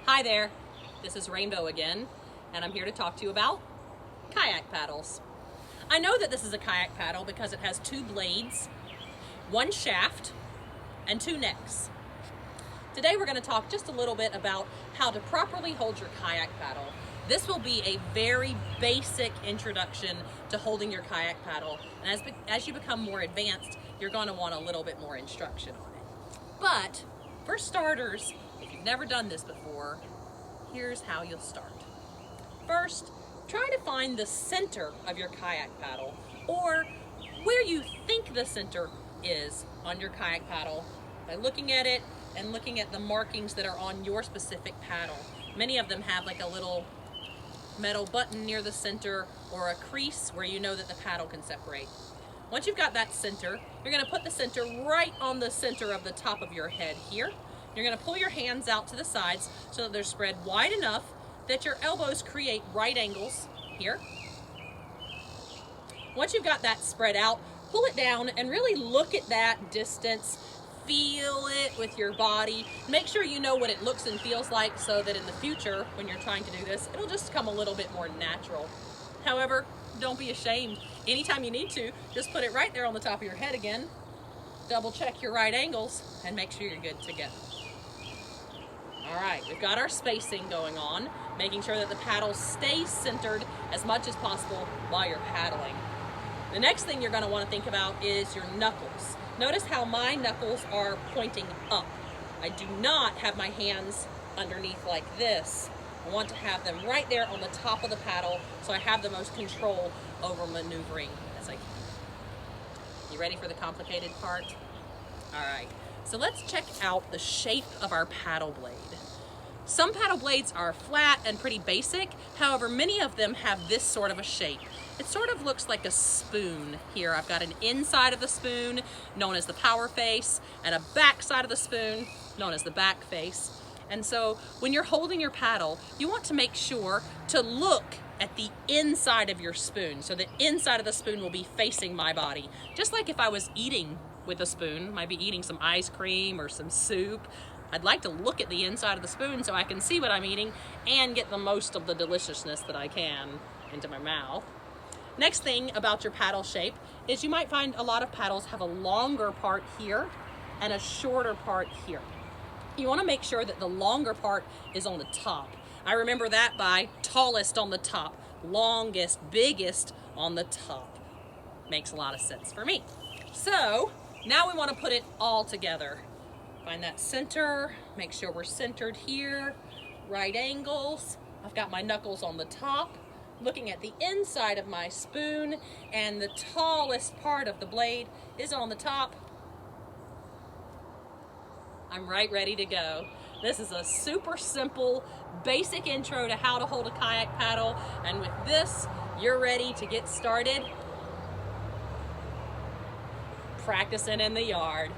Hi there, this is Rainbow again, and I'm here to talk to you about kayak paddles. I know that this is a kayak paddle because it has two blades, one shaft, and two necks. Today we're going to talk just a little bit about how to properly hold your kayak paddle. This will be a very basic introduction to holding your kayak paddle, and as you become more advanced, you're going to want a little bit more instruction on it. But for starters, if you've never done this before, here's how you'll start. First, try to find the center of your kayak paddle, or where you think the center is on your kayak paddle, by looking at it and looking at the markings that are on your specific paddle. Many of them have like a little metal button near the center or a crease where you know that the paddle can separate. Once you've got that center, you're going to put the center right on the center of the top of your head here. You're going to pull your hands out to the sides so that they're spread wide enough that your elbows create right angles here. Once you've got that spread out, pull it down and really look at that distance. Feel it with your body. Make sure you know what it looks and feels like so that in the future, when you're trying to do this, it'll just come a little bit more natural. However, don't be ashamed. Anytime you need to, just put it right there on the top of your head again. Double check your right angles and make sure you're good to go. All right, we've got our spacing going on, making sure that the paddle stays centered as much as possible while you're paddling. The next thing you're going to want to think about is your knuckles. Notice how my knuckles are pointing up. I do not have my hands underneath like this. I want to have them right there on the top of the paddle so I have the most control over maneuvering as I can. You ready for the complicated part? All right, so let's check out the shape of our paddle blade. Some paddle blades are flat and pretty basic. However, many of them have this sort of a shape. It sort of looks like a spoon here. I've got an inside of the spoon, known as the power face, and a back side of the spoon, known as the back face. And so when you're holding your paddle, you want to make sure to look at the inside of your spoon. So the inside of the spoon will be facing my body. Just like if I was eating with a spoon, might be eating some ice cream or some soup, I'd like to look at the inside of the spoon so I can see what I'm eating and get the most of the deliciousness that I can into my mouth. Next thing about your paddle shape is you might find a lot of paddles have a longer part here and a shorter part here. You want to make sure that the longer part is on the top. I remember that by tallest on the top, longest, biggest on the top. Makes a lot of sense for me. So now we want to put it all together. Find that center, make sure we're centered here, right angles. I've got my knuckles on the top, looking at the inside of my spoon, and the tallest part of the blade is on the top. I'm right ready to go. This is a super simple, basic intro to how to hold a kayak paddle, and with this, you're ready to get started practicing in the yard.